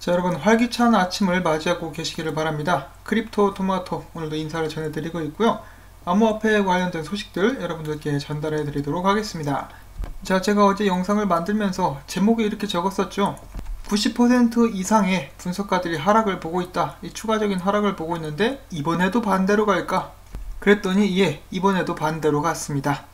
자, 여러분 활기찬 아침을 맞이하고 계시기를 바랍니다. 크립토 토마토 오늘도 인사를 전해드리고 있고요. 암호화폐에 관련된 소식들 여러분들께 전달해 드리도록 하겠습니다. 자, 제가 어제 영상을 만들면서 제목에 이렇게 적었었죠. 90% 이상의 분석가들이 하락을 보고 있다. 이 추가적인 하락을 보고 있는데 이번에도 반대로 갈까? 그랬더니 예, 이번에도 반대로 갔습니다.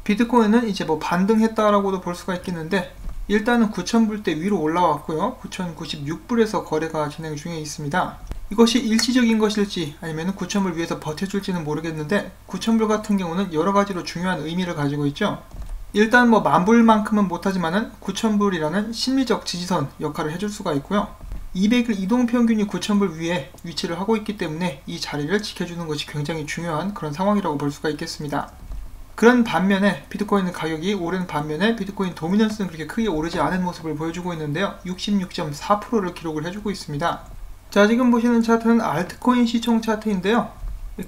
비트코인은 이제 반등했다라고도 볼 수가 있겠는데 일단은 9,000불대 위로 올라왔고요. 9,096불에서 거래가 진행 중에 있습니다. 이것이 일시적인 것일지 아니면 9,000불 위에서 버텨줄지는 모르겠는데 9,000불 같은 경우는 여러가지로 중요한 의미를 가지고 있죠. 일단 10,000불만큼은 못하지만은 9,000불이라는 심리적 지지선 역할을 해줄 수가 있고요. 200일 이동평균이 9,000불 위에 위치를 하고 있기 때문에 이 자리를 지켜주는 것이 굉장히 중요한 그런 상황이라고 볼 수가 있겠습니다. 그런 반면에 비트코인 가격이 오른 반면에 비트코인 도미넌스는 그렇게 크게 오르지 않은 모습을 보여주고 있는데요. 66.4%를 기록을 해주고 있습니다. 자, 지금 보시는 차트는 알트코인 시총 차트인데요.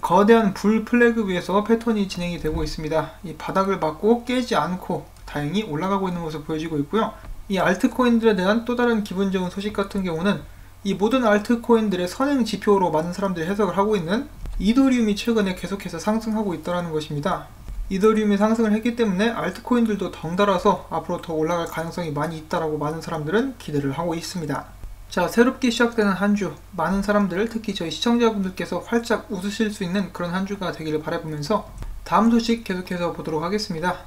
거대한 불 플래그 위에서 패턴이 진행이 되고 있습니다. 이 바닥을 받고 깨지 않고 다행히 올라가고 있는 모습을 보여주고 있고요. 이 알트코인들에 대한 또 다른 기분 좋은 소식 같은 경우는 이 모든 알트코인들의 선행 지표로 많은 사람들이 해석을 하고 있는 이더리움이 최근에 계속해서 상승하고 있다는 것입니다. 이더리움이 상승을 했기 때문에 알트코인들도 덩달아서 앞으로 더 올라갈 가능성이 많이 있다라고 많은 사람들은 기대를 하고 있습니다. 자, 새롭게 시작되는 한 주, 많은 사람들, 특히 저희 시청자분들께서 활짝 웃으실 수 있는 그런 한 주가 되기를 바라보면서 다음 소식 계속해서 보도록 하겠습니다.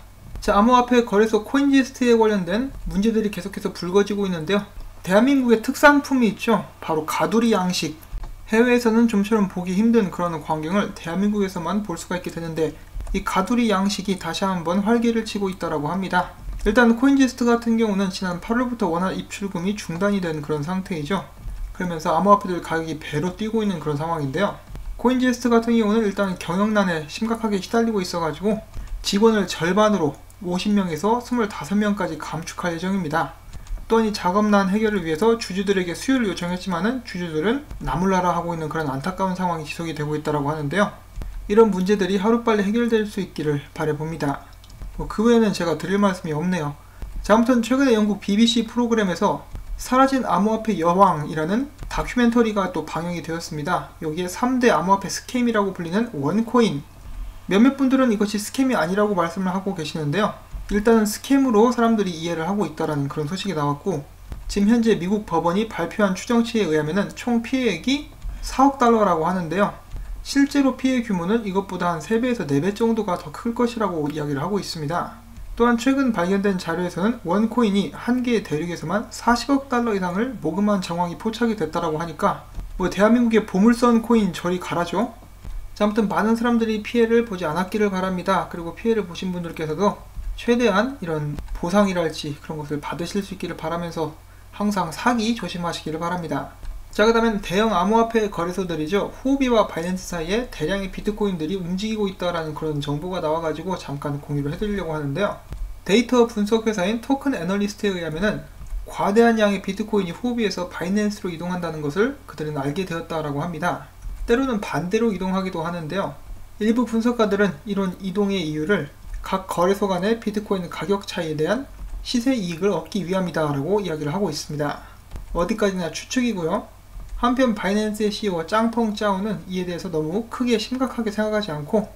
자, 암호화폐 거래소 코인지스트에 관련된 문제들이 계속해서 불거지고 있는데요. 대한민국의 특산품이 있죠. 바로 가두리 양식. 해외에서는 좀처럼 보기 힘든 그런 광경을 대한민국에서만 볼 수가 있게 되는데 이 가두리 양식이 다시 한번 활기를 치고 있다고 합니다. 일단 코인지스트 같은 경우는 지난 8월부터 원화 입출금이 중단이 된 그런 상태이죠. 그러면서 암호화폐들 가격이 배로 뛰고 있는 그런 상황인데요. 코인지스트 같은 경우는 일단 경영난에 심각하게 시달리고 있어가지고 직원을 절반으로 50명에서 25명까지 감축할 예정입니다. 또한 이 작업난 해결을 위해서 주주들에게 수요를 요청했지만은 주주들은 나몰라라 하고 있는 그런 안타까운 상황이 지속이 되고 있다고 하는데요. 이런 문제들이 하루빨리 해결될 수 있기를 바라봅니다. 그 외에는 제가 드릴 말씀이 없네요. 자, 아무튼 최근에 영국 BBC 프로그램에서 사라진 암호화폐 여왕이라는 다큐멘터리가 또 방영이 되었습니다. 여기에 3대 암호화폐 스캠이라고 불리는 원코인. 몇몇 분들은 이것이 스캠이 아니라고 말씀을 하고 계시는데요. 일단은 스캠으로 사람들이 이해를 하고 있다는 그런 소식이 나왔고 지금 현재 미국 법원이 발표한 추정치에 의하면 총 피해액이 4억 달러라고 하는데요. 실제로 피해 규모는 이것보다 한 3배에서 4배 정도가 더 클 것이라고 이야기를 하고 있습니다. 또한 최근 발견된 자료에서는 원코인이 한 개의 대륙에서만 40억 달러 이상을 모금한 정황이 포착이 됐다고 하니까 대한민국의 보물선 코인 저리 가라죠. 자, 아무튼 많은 사람들이 피해를 보지 않았기를 바랍니다. 그리고 피해를 보신 분들께서도 최대한 이런 보상이랄지 그런 것을 받으실 수 있기를 바라면서 항상 사기 조심하시기를 바랍니다. 자, 그 다음엔 대형 암호화폐 거래소들이죠. 후오비와 바이낸스 사이에 대량의 비트코인들이 움직이고 있다는 그런 정보가 나와가지고 잠깐 공유를 해드리려고 하는데요. 데이터 분석 회사인 토큰 애널리스트에 의하면은 과대한 양의 비트코인이 후오비에서 바이낸스로 이동한다는 것을 그들은 알게 되었다라고 합니다. 때로는 반대로 이동하기도 하는데요. 일부 분석가들은 이런 이동의 이유를 각 거래소 간의 비트코인 가격 차이에 대한 시세 이익을 얻기 위함이다라고 이야기를 하고 있습니다. 어디까지나 추측이고요. 한편 바이낸스의 CEO 짱펑 짜오는 이에 대해서 너무 크게 심각하게 생각하지 않고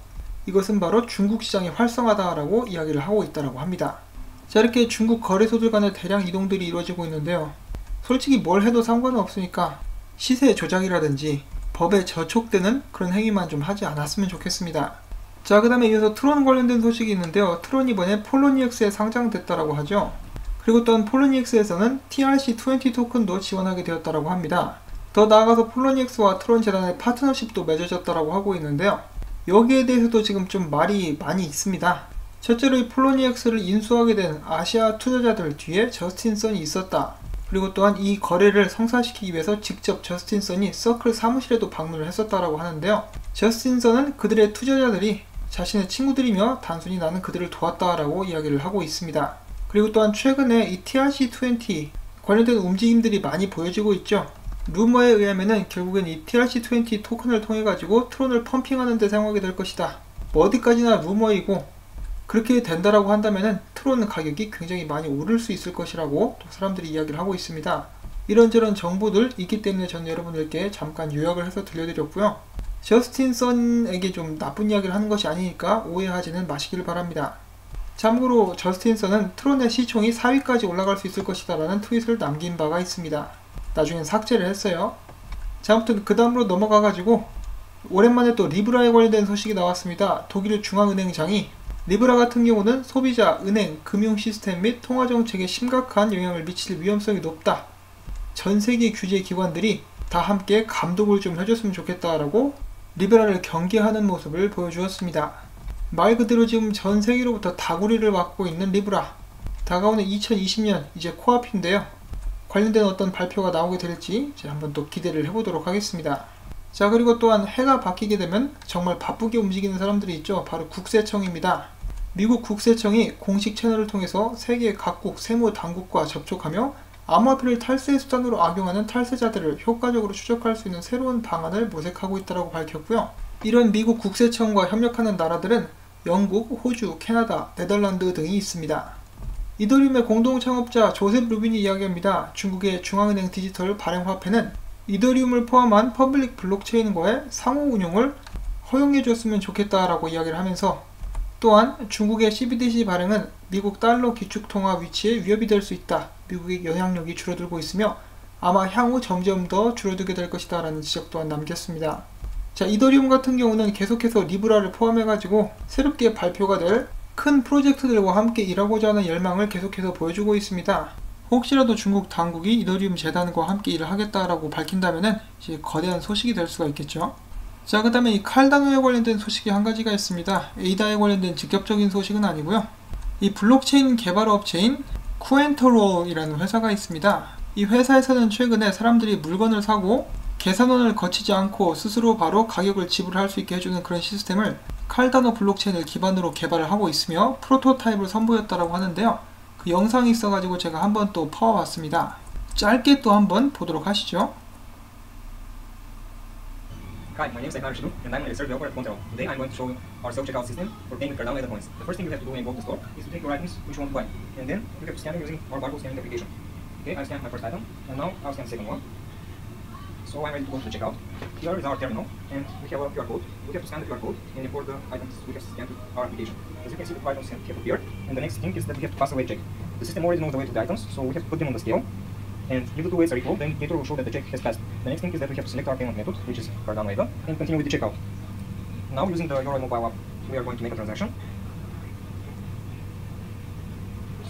이것은 바로 중국 시장이 활성화다라고 이야기를 하고 있다고 합니다. 자, 이렇게 중국 거래소들 간의 대량 이동들이 이루어지고 있는데요. 솔직히 뭘 해도 상관은 없으니까 시세 조작이라든지 법에 저촉되는 그런 행위만 좀 하지 않았으면 좋겠습니다. 자, 그 다음에 이어서 트론 관련된 소식이 있는데요. 트론이 이번에 폴로니엑스에 상장됐다고 하죠. 그리고 또한 폴로니엑스에서는 TRC20 토큰도 지원하게 되었다고 합니다. 더 나아가서 폴로니엑스와 트론 재단의 파트너십도 맺어졌다고 하고 있는데요. 여기에 대해서도 지금 좀 말이 많이 있습니다. 첫째로 이 폴로니엑스를 인수하게 된 아시아 투자자들 뒤에 저스틴 선이 있었다. 그리고 또한 이 거래를 성사시키기 위해서 직접 저스틴 선이 서클 사무실에도 방문을 했었다고 하는데요. 저스틴 선은 그들의 투자자들이 자신의 친구들이며 단순히 나는 그들을 도왔다라고 이야기를 하고 있습니다. 그리고 또한 최근에 이 TRC20 관련된 움직임들이 많이 보여지고 있죠. 루머에 의하면은 결국엔 이 TRC20 토큰을 통해 가지고 트론을 펌핑하는 데 사용하게 될 것이다. 어디까지나 루머이고 그렇게 된다라고 한다면은 트론 가격이 굉장히 많이 오를 수 있을 것이라고 또 사람들이 이야기를 하고 있습니다. 이런저런 정보들 있기 때문에 저는 여러분들께 잠깐 요약을 해서 들려드렸고요. 저스틴 선에게 좀 나쁜 이야기를 하는 것이 아니니까 오해하지는 마시길 바랍니다. 참고로 저스틴 선은 트론의 시총이 4위까지 올라갈 수 있을 것이다 라는 트윗을 남긴 바가 있습니다. 나중엔 삭제를 했어요. 자, 아무튼 그 다음으로 넘어가가지고 오랜만에 또 리브라에 관련된 소식이 나왔습니다. 독일 중앙은행장이 리브라 같은 경우는 소비자, 은행, 금융 시스템 및 통화 정책에 심각한 영향을 미칠 위험성이 높다. 전 세계 규제 기관들이 다 함께 감독을 좀 해줬으면 좋겠다라고 리브라를 경계하는 모습을 보여주었습니다. 말 그대로 지금 전 세계로부터 다구리를 받고 있는 리브라. 다가오는 2020년 이제 코앞인데요. 관련된 어떤 발표가 나오게 될지 한번 또 기대를 해보도록 하겠습니다. 자, 그리고 또한 해가 바뀌게 되면 정말 바쁘게 움직이는 사람들이 있죠. 바로 국세청입니다. 미국 국세청이 공식 채널을 통해서 세계 각국 세무 당국과 접촉하며 암호화폐를 탈세 수단으로 악용하는 탈세자들을 효과적으로 추적할 수 있는 새로운 방안을 모색하고 있다고 밝혔고요. 이런 미국 국세청과 협력하는 나라들은 영국, 호주, 캐나다, 네덜란드 등이 있습니다. 이더리움의 공동 창업자 조셉 루빈이 이야기합니다. 중국의 중앙은행 디지털 발행화폐는 이더리움을 포함한 퍼블릭 블록체인과의 상호 운용을 허용해 줬으면 좋겠다라고 이야기를 하면서 또한 중국의 CBDC 발행은 미국 달러 기축통화 위치에 위협이 될 수 있다. 미국의 영향력이 줄어들고 있으며 아마 향후 점점 더 줄어들게 될 것이다 라는 지적 또한 남겼습니다. 자, 이더리움 같은 경우는 계속해서 리브라를 포함해가지고 새롭게 발표가 될 큰 프로젝트들과 함께 일하고자 하는 열망을 계속해서 보여주고 있습니다. 혹시라도 중국 당국이 이더리움 재단과 함께 일을 하겠다라고 밝힌다면은 이제 거대한 소식이 될 수가 있겠죠. 자, 그 다음에 이 칼다노에 관련된 소식이 한 가지가 있습니다. 에이다에 관련된 직접적인 소식은 아니고요. 이 블록체인 개발 업체인 쿠엔터롤이라는 회사가 있습니다. 이 회사에서는 최근에 사람들이 물건을 사고 계산원을 거치지 않고 스스로 바로 가격을 지불할 수 있게 해주는 그런 시스템을 칼다노 블록체인을 기반으로 개발을 하고 있으며 프로토타입을 선보였다고 하는데요. 그 영상이 있어가지고 제가 한번 또 파워봤습니다. 짧게 또 한번 보도록 하시죠. Hi, my name is Ahmad Shidu, and I'm a research developer at Contero. Today I'm going to show you our self-checkout system for paying with Cardano Ether coins. The first thing you have to do when you go to the store is to take your items which you want to buy, and then you have to scan it using our barcode scanning application. Okay, I scanned my first item, and now I'll scan the second one. So I'm ready to go to the checkout. Here is our terminal, and we have a QR code. We have to scan the QR code and import the items we have scanned to our application. As you can see, the items have appeared, and the next thing is that we have to pass a weight check. The system already knows the weight of the items, so we have to put them on the scale. And if the two weights are equal, the indicator will show that the check has passed. The next thing is that we have to select our payment method, which is Cardano Ether, and continue with the checkout. Now, using the Yoroi mobile app, we are going to make a transaction.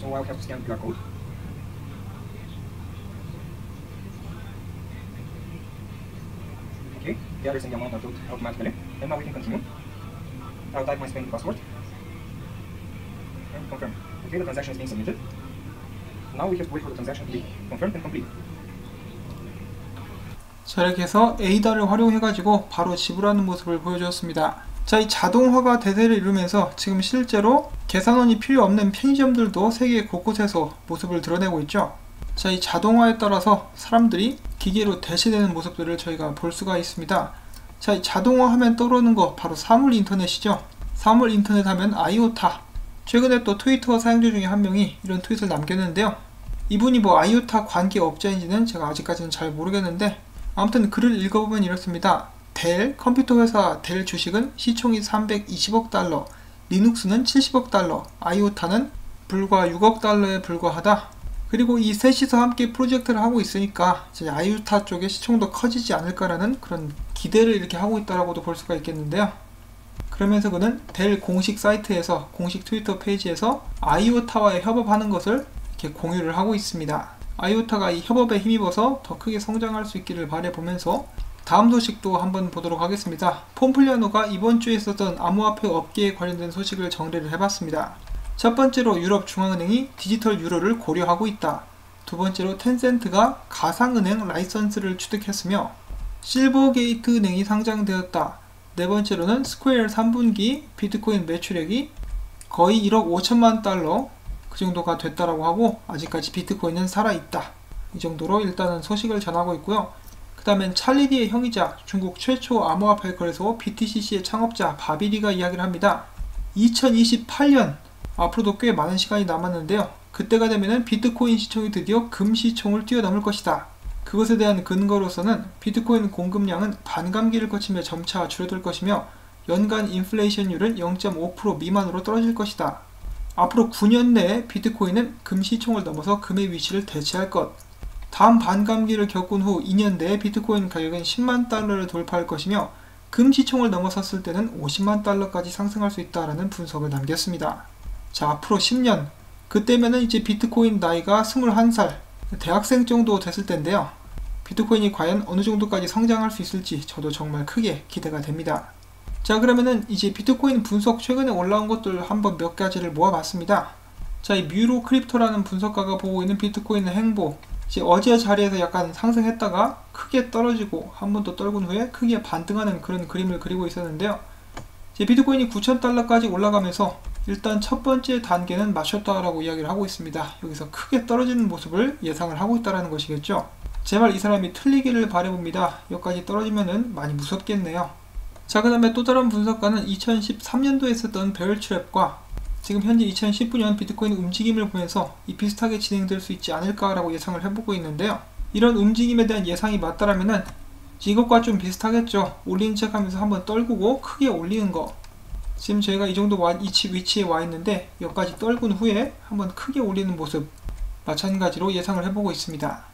So I'll have to scan the QR code. Okay, the address and the amount are filled automatically. And now we can continue. I'll type my spending password and confirm. Okay, the transaction is being submitted. Now we have to wait for the transaction to be confirmed and complete. 자, 이렇게 해서 에이다를 활용해가지고 바로 지불하는 모습을 보여주었습니다. 자, 이 자동화가 대세를 이루면서 지금 실제로 계산원이 필요 없는 편의점들도 세계 곳곳에서 모습을 드러내고 있죠. 자, 이 자동화에 따라서 사람들이 기계로 대체되는 모습들을 저희가 볼 수가 있습니다. 자, 이 자동화 하면 떠오르는 거 바로 사물 인터넷이죠. 사물 인터넷 하면 아이오타. 최근에 또 트위터 사용자 중에 한 명이 이런 트윗을 남겼는데요. 이분이 뭐 아이오타 관계 업자인지는 제가 아직까지는 잘 모르겠는데 아무튼 글을 읽어보면 이렇습니다. 델 컴퓨터 회사 델 주식은 시총이 320억 달러, 리눅스는 70억 달러, 아이오타는 불과 6억 달러에 불과하다. 그리고 이 셋이서 함께 프로젝트를 하고 있으니까 이제 아이오타 쪽의 시총도 커지지 않을까라는 그런 기대를 이렇게 하고 있다라고도 볼 수가 있겠는데요. 그러면서 그는 델 공식 사이트에서 공식 트위터 페이지에서 아이오타와의 협업하는 것을 이렇게 공유를 하고 있습니다. 아이오타가 이 협업에 힘입어서 더 크게 성장할 수 있기를 바라보면서 다음 소식도 한번 보도록 하겠습니다. 폼플리아노가 이번 주에 있었던 암호화폐 업계에 관련된 소식을 정리를 해봤습니다. 첫 번째로 유럽 중앙은행이 디지털 유로를 고려하고 있다. 두 번째로 텐센트가 가상은행 라이선스를 취득했으며 실버게이트 은행이 상장되었다. 네 번째로는 스퀘어 3분기 비트코인 매출액이 거의 1억 5천만 달러 그 정도가 됐다라고 하고 아직까지 비트코인은 살아있다. 이 정도로 일단은 소식을 전하고 있고요. 그 다음엔 찰리디의 형이자 중국 최초 암호화폐 거래소 BTCC의 창업자 바비리가 이야기를 합니다. 2028년 앞으로도 꽤 많은 시간이 남았는데요. 그때가 되면은 비트코인 시총이 드디어 금 시총을 뛰어넘을 것이다. 그것에 대한 근거로서는 비트코인 공급량은 반감기를 거치며 점차 줄어들 것이며 연간 인플레이션율은 0.5% 미만으로 떨어질 것이다. 앞으로 9년 내에 비트코인은 금시총을 넘어서 금의 위치를 대체할 것. 다음 반감기를 겪은 후 2년 내에 비트코인 가격은 10만 달러를 돌파할 것이며 금시총을 넘어섰을 때는 50만 달러까지 상승할 수 있다라는 분석을 남겼습니다. 자, 앞으로 10년. 그때면은 이제 비트코인 나이가 21살, 대학생 정도 됐을 텐데요. 비트코인이 과연 어느 정도까지 성장할 수 있을지 저도 정말 크게 기대가 됩니다. 자, 그러면은 이제 비트코인 분석 최근에 올라온 것들 한번 몇 가지를 모아봤습니다. 자, 이 뮤로 크립토라는 분석가가 보고 있는 비트코인의 행보, 이제 어제 자리에서 약간 상승했다가 크게 떨어지고 한 번 더 떨군 후에 크게 반등하는 그런 그림을 그리고 있었는데요. 이제 비트코인이 9,000달러까지 올라가면서 일단 첫 번째 단계는 마쳤다라고 이야기를 하고 있습니다. 여기서 크게 떨어지는 모습을 예상을 하고 있다는 것이겠죠. 제발 이 사람이 틀리기를 바라봅니다. 여기까지 떨어지면은 많이 무섭겠네요. 자, 그 다음에 또 다른 분석가는 2013년도에 있었던 베어트랩과 지금 현재 2019년 비트코인 움직임을 보면서 이 비슷하게 진행될 수 있지 않을까라고 예상을 해보고 있는데요. 이런 움직임에 대한 예상이 맞다라면은 이것과 좀 비슷하겠죠. 올린 척 하면서 한번 떨구고 크게 올리는 거. 지금 저희가 이 정도 위치에 와 있는데 여기까지 떨군 후에 한번 크게 올리는 모습 마찬가지로 예상을 해보고 있습니다.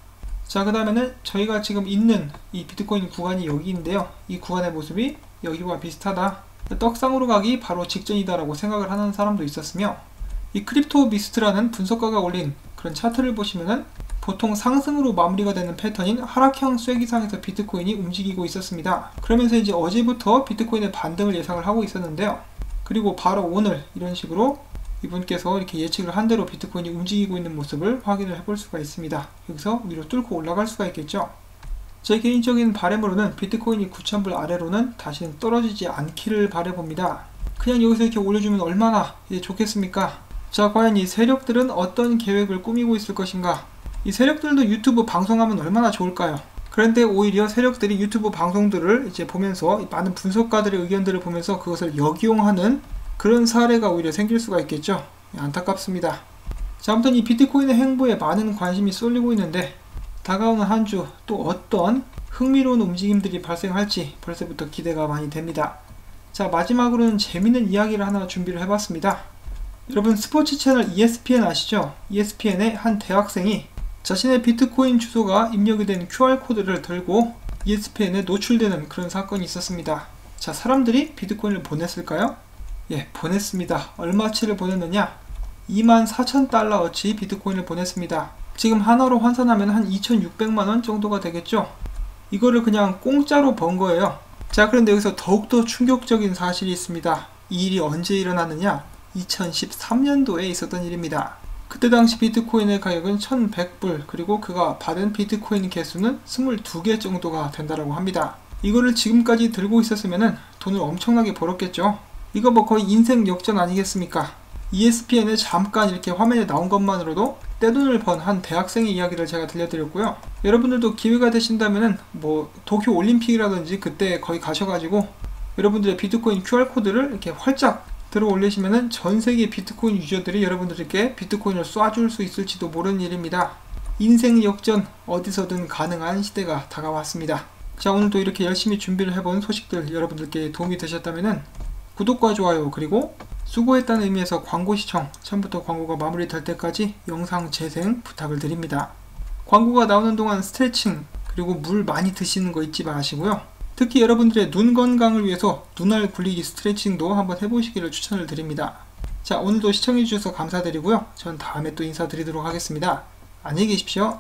자, 그 다음에는 저희가 지금 있는 이 비트코인 구간이 여기인데요. 이 구간의 모습이 여기와 비슷하다. 떡상으로 가기 바로 직전이다라고 생각을 하는 사람도 있었으며, 이 크립토 미스트라는 분석가가 올린 그런 차트를 보시면은 보통 상승으로 마무리가 되는 패턴인 하락형 쐐기상에서 비트코인이 움직이고 있었습니다. 그러면서 이제 어제부터 비트코인의 반등을 예상을 하고 있었는데요. 그리고 바로 오늘 이런 식으로 이분께서 이렇게 예측을 한 대로 비트코인이 움직이고 있는 모습을 확인을 해볼 수가 있습니다. 여기서 위로 뚫고 올라갈 수가 있겠죠. 제 개인적인 바람으로는 비트코인이 9,000불 아래로는 다시는 떨어지지 않기를 바라봅니다. 그냥 여기서 이렇게 올려주면 얼마나 좋겠습니까? 자, 과연 이 세력들은 어떤 계획을 꾸미고 있을 것인가? 이 세력들도 유튜브 방송하면 얼마나 좋을까요? 그런데 오히려 세력들이 유튜브 방송들을 이제 보면서 많은 분석가들의 의견들을 보면서 그것을 역이용하는 그런 사례가 오히려 생길 수가 있겠죠. 안타깝습니다. 자, 아무튼 이 비트코인의 행보에 많은 관심이 쏠리고 있는데 다가오는 한 주 또 어떤 흥미로운 움직임들이 발생할지 벌써부터 기대가 많이 됩니다. 자, 마지막으로는 재밌는 이야기를 하나 준비를 해봤습니다. 여러분 스포츠 채널 ESPN 아시죠? ESPN의 한 대학생이 자신의 비트코인 주소가 입력이 된 QR코드를 들고 ESPN에 노출되는 그런 사건이 있었습니다. 자, 사람들이 비트코인을 보냈을까요? 예, 보냈습니다. 얼마치를 보냈느냐? 24,000달러어치 비트코인을 보냈습니다. 지금 하나로 환산하면 한 2,600만원 정도가 되겠죠? 이거를 그냥 공짜로 번 거예요. 자, 그런데 여기서 더욱더 충격적인 사실이 있습니다. 이 일이 언제 일어났느냐? 2013년도에 있었던 일입니다. 그때 당시 비트코인의 가격은 1,100불, 그리고 그가 받은 비트코인 개수는 22개 정도가 된다고 합니다. 이거를 지금까지 들고 있었으면 돈을 엄청나게 벌었겠죠. 이거 뭐 거의 인생 역전 아니겠습니까? ESPN에 잠깐 이렇게 화면에 나온 것만으로도 떼돈을 번 한 대학생의 이야기를 제가 들려드렸고요. 여러분들도 기회가 되신다면은 뭐 도쿄 올림픽이라든지 그때 거기 가셔가지고 여러분들의 비트코인 QR코드를 이렇게 활짝 들어 올리시면은 전 세계 비트코인 유저들이 여러분들께 비트코인을 쏴줄 수 있을지도 모르는 일입니다. 인생 역전 어디서든 가능한 시대가 다가왔습니다. 자, 오늘도 이렇게 열심히 준비를 해본 소식들 여러분들께 도움이 되셨다면은 구독과 좋아요, 그리고 수고했다는 의미에서 광고 시청, 처음부터 광고가 마무리될 때까지 영상 재생 부탁을 드립니다. 광고가 나오는 동안 스트레칭, 그리고 물 많이 드시는 거 잊지 마시고요. 특히 여러분들의 눈 건강을 위해서 눈알 굴리기 스트레칭도 한번 해보시기를 추천을 드립니다. 자, 오늘도 시청해주셔서 감사드리고요. 전 다음에 또 인사드리도록 하겠습니다. 안녕히 계십시오.